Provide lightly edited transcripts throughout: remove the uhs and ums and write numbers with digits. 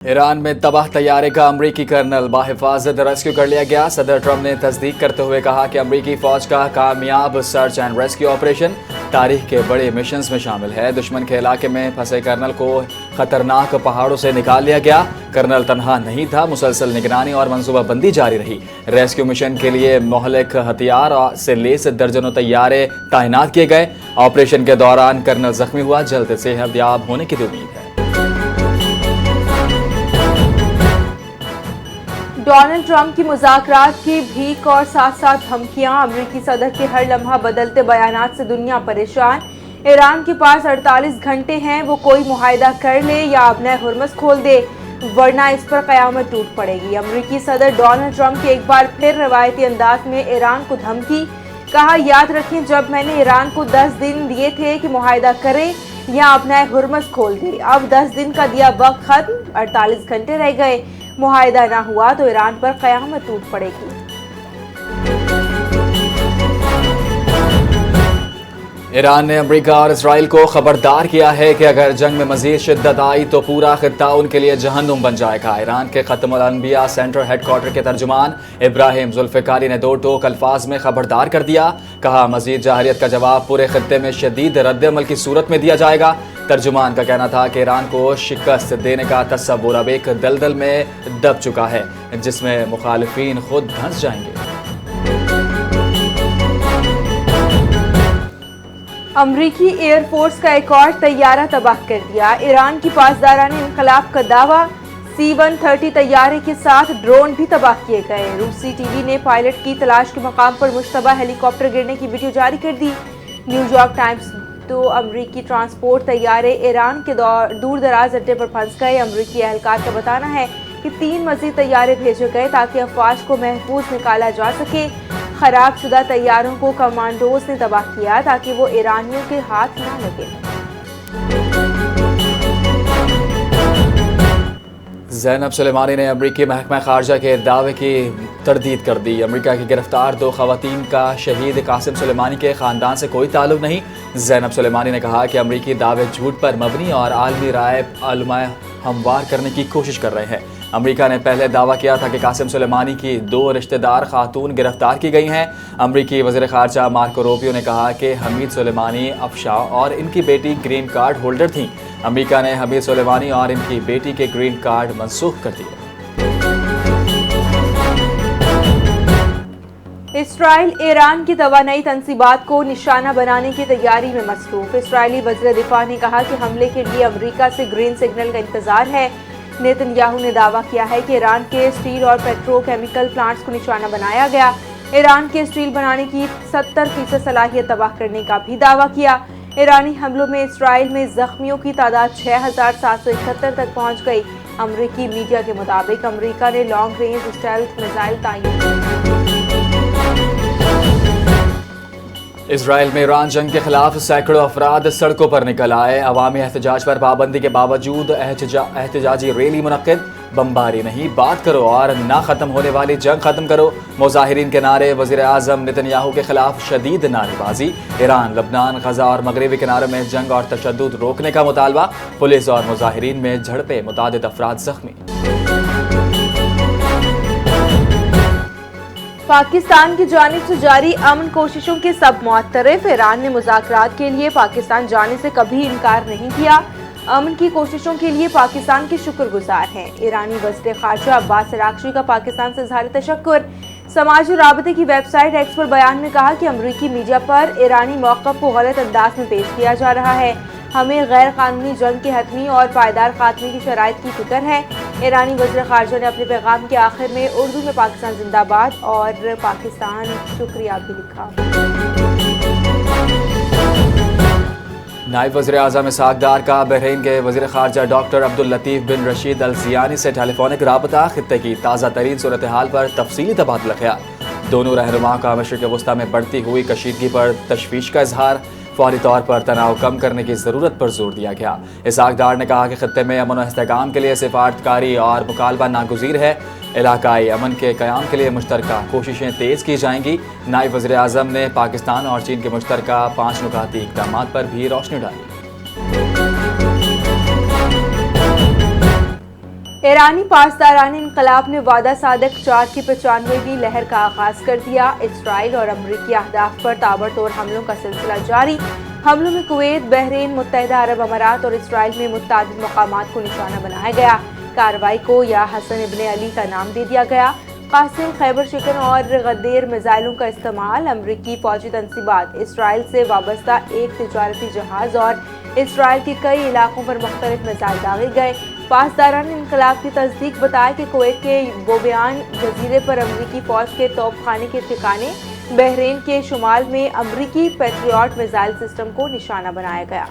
ایران میں تباہ طیارے کا امریکی کرنل باحفاظت ریسکیو کر لیا گیا۔ صدر ٹرمپ نے تصدیق کرتے ہوئے کہا کہ امریکی فوج کا کامیاب سرچ اینڈ ریسکیو آپریشن تاریخ کے بڑے مشنز میں شامل ہے۔ دشمن کے علاقے میں پھنسے کرنل کو خطرناک پہاڑوں سے نکال لیا گیا۔ کرنل تنہا نہیں تھا، مسلسل نگرانی اور منصوبہ بندی جاری رہی۔ ریسکیو مشن کے لیے مہلک ہتھیار سے لیس درجنوں طیارے تعینات کیے گئے۔ آپریشن کے دوران کرنل زخمی ہوا، جلد صحت یاب ہونے کی امید ہے۔ ڈونلڈ ٹرمپ کی مذاکرات کی بھیک اور ساتھ ساتھ دھمکیاں، امریکی صدر کے ہر لمحہ بدلتے بیانات سے دنیا پریشان۔ ایران کے پاس 48 گھنٹے ہیں، وہ کوئی معاہدہ کر لے یا ابنۂ ہرمز کھول دے، ورنہ اس پر قیامت ٹوٹ پڑے گی۔ امریکی صدر ڈونلڈ ٹرمپ کی ایک بار پھر روایتی انداز میں ایران کو دھمکی، کہا یاد رکھیں جب میں نے ایران کو 10 دن دیے تھے کہ معاہدہ کرے یا ابنۂ ہرمز کھول دے، اب 10 دن کا دیا وقت ختم، 48 گھنٹے رہ گئے، معاہدہ نہ ہوا تو ایران پر قیامت ٹوٹ پڑے گی۔ ایران نے امریکہ اور اسرائیل کو خبردار کیا ہے کہ اگر جنگ میں مزید شدت آئی تو پورا خطہ ان کے لیے جہنم بن جائے گا۔ ایران کے ختم الانبیاء سینٹر ہیڈ کوارٹر کے ترجمان ابراہیم ذوالفقاری نے دو ٹوک الفاظ میں خبردار کر دیا، کہا مزید جارحیت کا جواب پورے خطے میں شدید رد عمل کی صورت میں دیا جائے گا۔ ترجمان کا کہنا تھا کہ ایران کو شکست دینے کا تصور اب ایک دلدل میں دب چکا ہے جس میں مخالفین خود دھنس جائیں گے۔ امریکی ایئر فورس کا ایک اور طیارہ تباہ کر دیا۔ ایران کی پاسداران انقلاب کا دعویٰ، C-130 طیارے کے ساتھ ڈرون بھی تباہ کیے گئے۔ روسی ٹی وی نے پائلٹ کی تلاش کے مقام پر مشتبہ ہیلی کاپٹر گرنے کی ویڈیو جاری کر دی۔ نیو یارک ٹائمز تو امریکی ٹرانسپورٹ طیارے ایران کے دور دراز اڈے پر پھنس گئے۔ امریکی اہلکار کا بتانا ہے کہ 3 مزید طیارے بھیجے گئے تاکہ افواج کو محفوظ نکالا جا سکے۔ خراب شدہ طیاروں کو کمانڈوز نے تباہ کیا تاکہ وہ ایرانیوں کے ہاتھ نہ لگے۔ زینب سلیمانی نے امریکی محکمہ خارجہ کے دعوے کی تردید کر دی۔ امریکہ کی گرفتار 2 خواتین کا شہید قاسم سلیمانی کے خاندان سے کوئی تعلق نہیں۔ زینب سلیمانی نے کہا کہ امریکی دعوے جھوٹ پر مبنی اور عالمی رائے علماء ہموار کرنے کی کوشش کر رہے ہیں۔ امریکہ نے پہلے دعویٰ کیا تھا کہ قاسم سلیمانی کی 2 رشتہ دار خاتون گرفتار کی گئی ہیں۔ امریکی وزیر خارجہ مارکو روبیو نے کہا کہ حمید سلیمانی افشا اور ان کی بیٹی گرین کارڈ ہولڈر تھیں۔ امریکہ نے حمید سلیمانی اور ان کی بیٹی کے گرین کارڈ منسوخ کر دیے۔ اسرائیل ایران کی توانائی تنصیبات کو نشانہ بنانے کی تیاری میں مصروف۔ اسرائیلی وزیر دفاع نے کہا کہ حملے کے لیے امریکہ سے گرین سگنل کا انتظار ہے۔ نیتن یاہو نے دعویٰ کیا ہے کہ ایران کے اسٹیل اور پیٹرو کیمیکل پلانٹس کو نشانہ بنایا گیا۔ ایران کے اسٹیل بنانے کی 70% صلاحیت تباہ کرنے کا بھی دعویٰ کیا۔ ایرانی حملوں میں اسرائیل میں زخمیوں کی تعداد 6771 تک پہنچ گئی۔ امریکی میڈیا کے مطابق امریکہ نے لانگ رینج اسٹیلتھ میزائل تعین کی۔ اسرائیل میں ایران جنگ کے خلاف سینکڑوں افراد سڑکوں پر نکل آئے۔ عوامی احتجاج پر پابندی کے باوجود احتجاجی ریلی منعقد۔ بمباری نہیں، بات کرو اور نہ ختم ہونے والی جنگ ختم کرو، مظاہرین کے نعرے۔ وزیر اعظم نتن یاہو کے خلاف شدید نعرے بازی۔ ایران، لبنان، غزہ اور مغربی کنارے میں جنگ اور تشدد روکنے کا مطالبہ۔ پولیس اور مظاہرین میں جھڑپیں، متعدد افراد زخمی۔ پاکستان کی جانب سے جاری امن کوششوں کے سب معترف۔ ایران نے مذاکرات کے لیے پاکستان جانے سے کبھی انکار نہیں کیا، امن کی کوششوں کے لیے پاکستان کے شکر گزار ہیں۔ ایرانی وزیر خارجہ عباس عراقچی کا پاکستان سے اظہار تشکر۔ سماجی رابطے کی ویب سائٹ ایکس پر بیان میں کہا کہ امریکی میڈیا پر ایرانی موقف کو غلط انداز میں پیش کیا جا رہا ہے۔ ہمیں غیر قانونی جنگ کے حتمی اور پائیدار خاتمے کی شرائط کی فکر ہے۔ ایرانی وزیر خارجہ نے اپنے پیغام کے آخر میں اردو میں پاکستان زندہ باد اور پاکستان شکریہ بھی لکھا۔ نائب وزیر اعظم اسحاق ڈار کا بحرین کے وزیر خارجہ ڈاکٹر عبداللطیف بن رشید الزیانی سے ٹیلی فونک رابطہ۔ خطے کی تازہ ترین صورتحال پر تفصیلی تبادلہ خیال۔ دونوں رہنماؤں کا مشرق وسطیٰ میں بڑھتی ہوئی کشیدگی پر تشویش کا اظہار۔ فوری طور پر تناؤ کم کرنے کی ضرورت پر زور دیا گیا۔ اسحاق ڈار نے کہا کہ خطے میں امن و استحکام کے لیے سفارتکاری اور مکالمہ ناگزیر ہے۔ علاقائی امن کے قیام کے لیے مشترکہ کوششیں تیز کی جائیں گی۔ نائب وزیر اعظم نے پاکستان اور چین کے مشترکہ 5 نکاتی اقدامات پر بھی روشنی ڈالی۔ ایرانی پاسداران انقلاب نے وعدہ صادق 4 کی 95ویں لہر کا آغاز کر دیا۔ اسرائیل اور امریکی اہداف پر تابڑتوڑ حملوں کا سلسلہ جاری۔ حملوں میں کویت، بحرین، متحدہ عرب امارات اور اسرائیل میں متعدد مقامات کو نشانہ بنایا گیا۔ کارروائی کو یا حسن ابن علی کا نام دے دیا گیا۔ قاسم، خیبر شکن اور غدیر میزائلوں کا استعمال، امریکی فوجی تنصیبات، اسرائیل سے وابستہ ایک تجارتی جہاز اور اسرائیل کے کئی علاقوں پر مختلف میزائل داغے گئے۔ پاسداران انقلاب کی تصدیق بتایا کہ کویت کے بوبیان جزیرے پر امریکی فوج کے توپ خانے کے ٹھکانے، بحرین کے شمال میں امریکی پیٹریوٹ میزائل سسٹم کو نشانہ بنایا گیا۔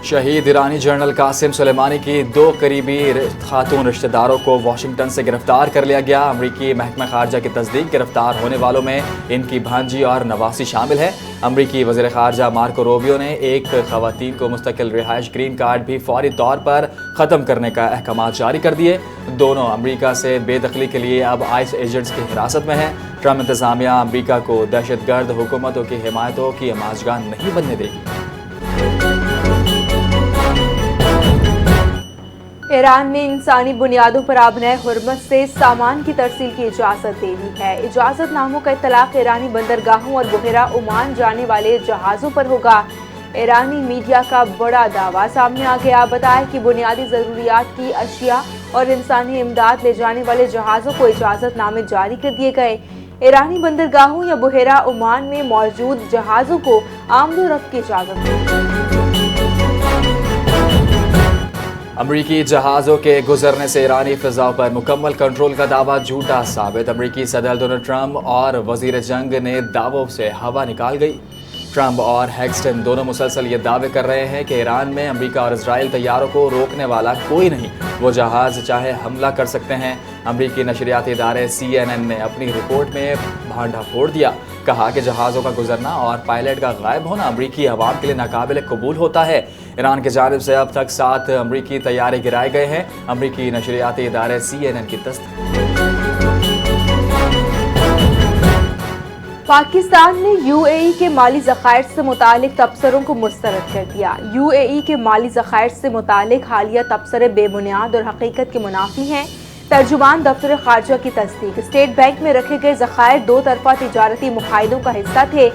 شہید ایرانی جنرل قاسم سلیمانی کی 2 قریبی خاتون رشتہ داروں کو واشنگٹن سے گرفتار کر لیا گیا۔ امریکی محکمہ خارجہ کی تصدیق، گرفتار ہونے والوں میں ان کی بھانجی اور نواسی شامل ہے۔ امریکی وزیر خارجہ مارکو روبیو نے ایک خواتین کو مستقل رہائش گرین کارڈ بھی فوری طور پر ختم کرنے کا احکامات جاری کر دیے۔ دونوں امریکہ سے بے دخلی کے لیے اب آئس ایجنٹس کی حراست میں ہیں۔ ٹرمپ انتظامیہ امریکہ کو دہشت گرد حکومتوں کی حمایتوں کی آماجگاہ نہیں بننے دے گی۔ ایران نے انسانی بنیادوں پر آبنائے حرمت سے سامان کی ترسیل کی اجازت دے دی ہے۔ اجازت ناموں کا اطلاق ایرانی بندرگاہوں اور بحیرہ عمان جانے والے جہازوں پر ہوگا۔ ایرانی میڈیا کا بڑا دعویٰ سامنے آ گیا، بتایا کہ بنیادی ضروریات کی اشیاء اور انسانی امداد لے جانے والے جہازوں کو اجازت نامے جاری کر دیے گئے۔ ایرانی بندرگاہوں یا بحیرہ عمان میں موجود جہازوں کو آمد و رفت کی اجازت ہے۔ امریکی جہازوں کے گزرنے سے ایرانی فضاؤں پر مکمل کنٹرول کا دعویٰ جھوٹا ثابت۔ امریکی صدر ڈونلڈ ٹرمپ اور وزیر جنگ نے دعووں سے ہوا نکال گئی۔ ٹرمپ اور ہیگسٹن دونوں مسلسل یہ دعوے کر رہے ہیں کہ ایران میں امریکہ اور اسرائیل طیاروں کو روکنے والا کوئی نہیں، وہ جہاز چاہے حملہ کر سکتے ہیں۔ امریکی نشریاتی ادارے CNN نے اپنی رپورٹ میں بھانڈا پھوڑ دیا، کہا کہ جہازوں کا گزرنا اور پائلٹ کا غائب ہونا امریکی عوام کے لیے ناقابل قبول ہوتا ہے۔ ایران کی جانب سے اب تک 7 امریکی طیارے گرائے گئے ہیں۔ امریکی نشریاتی ادارے CNN کی تصدیق۔ پاکستان نے UAE کے مالی ذخائر سے متعلق تبصروں کو مسترد کر دیا۔ UAE کے مالی ذخائر سے متعلق حالیہ تبصرے بے بنیاد اور حقیقت کے منافی ہیں۔ ترجمان دفتر خارجہ کی تصدیق، اسٹیٹ بینک میں رکھے گئے ذخائر 2 طرفہ تجارتی معاہدوں کا حصہ تھے۔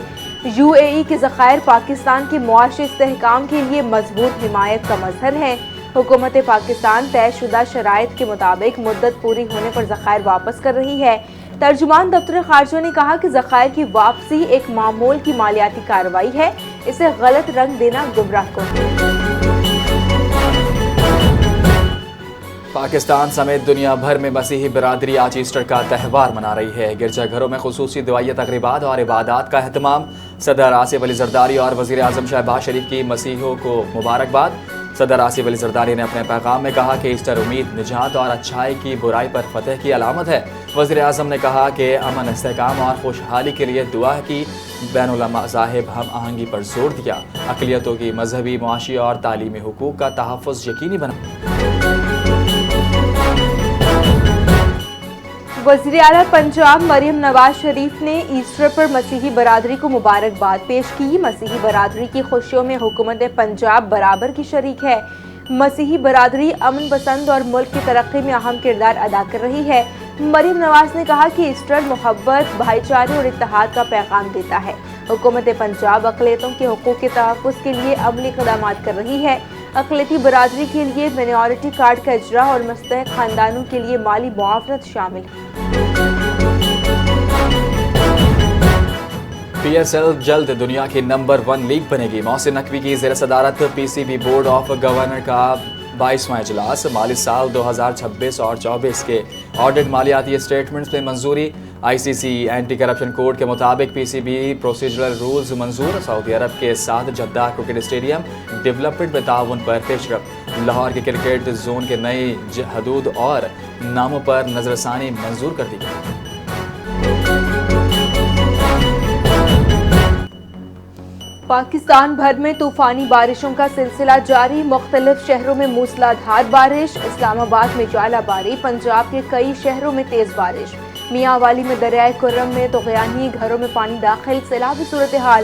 UAE کے ذخائر پاکستان کے معاشی استحکام کے لیے مضبوط حمایت کا مظہر ہیں۔ حکومت پاکستان طے شدہ شرائط کے مطابق مدت پوری ہونے پر ذخائر واپس کر رہی ہے۔ ترجمان دفتر خارجہ نے کہا کہ ذخائر کی واپسی ایک معمول کی مالیاتی کارروائی ہے، اسے غلط رنگ دینا گمراہ کن ہے۔ پاکستان سمیت دنیا بھر میں مسیحی برادری آج ایسٹر کا تہوار منا رہی ہے۔ گرجا گھروں میں خصوصی دعائیہ تقریبات اور عبادات کا اہتمام۔ صدر آصف علی زرداری اور وزیر اعظم شہباز شریف کی مسیحیوں کو مبارکباد۔ صدر آصف علی زرداری نے اپنے پیغام میں کہا کہ ایسٹر امید، نجات اور اچھائی کی برائی پر فتح کی علامت ہے۔ وزیر اعظم نے کہا کہ امن، استحکام اور خوشحالی کے لیے دعا کی۔ بین المذاہب ہم آہنگی پر زور دیا، اقلیتوں کی مذہبی، معاشی اور تعلیمی حقوق کا تحفظ یقینی بنا۔ وزیر اعلیٰ پنجاب مریم نواز شریف نے ایسٹر پر مسیحی برادری کو مبارکباد پیش کی۔ مسیحی برادری کی خوشیوں میں حکومت پنجاب برابر کی شریک ہے۔ مسیحی برادری امن پسند اور ملک کی ترقی میں اہم کردار ادا کر رہی ہے۔ مریم نواز نے کہا کہ ایسٹر محبت، بھائی چارے اور اتحاد کا پیغام دیتا ہے۔ حکومت پنجاب اقلیتوں کے حقوق کے تحفظ کے لیے عملی اقدامات کر رہی ہے۔ اقلیتی برادری کے لیے مائنورٹی کارڈ کا اجرا اور مستحق خاندانوں کے لیے مالی معاونت شامل ہے۔ PSL جلد دنیا کی نمبر 1 لیگ بنے گی۔ محسن نقوی کی زیر صدارت PCB بورڈ آف گورنر کا 22واں اجلاس۔ مالی سال 2026 اور 24 کے آڈٹ مالیاتی اسٹیٹمنٹس میں منظوری۔ ICC اینٹی کرپشن کوڈ کے مطابق PCB پروسیجرل رولز منظور۔ سعودی عرب کے ساتھ جدہ کرکٹ اسٹیڈیم ڈیولپمنٹ میں تعاون پر پیش رفت۔ لاہور کے کرکٹ زون کے نئے حدود اور ناموں پر نظر ثانی منظور کر دی گئی۔ پاکستان بھر میں طوفانی بارشوں کا سلسلہ جاری۔ مختلف شہروں میں موسلادھار بارش۔ اسلام آباد میں ژالہ باری، پنجاب کے کئی شہروں میں تیز بارش۔ میاں والی میں دریائے کرم میں طغیانی گھروں میں پانی داخل، سیلابی صورتحال۔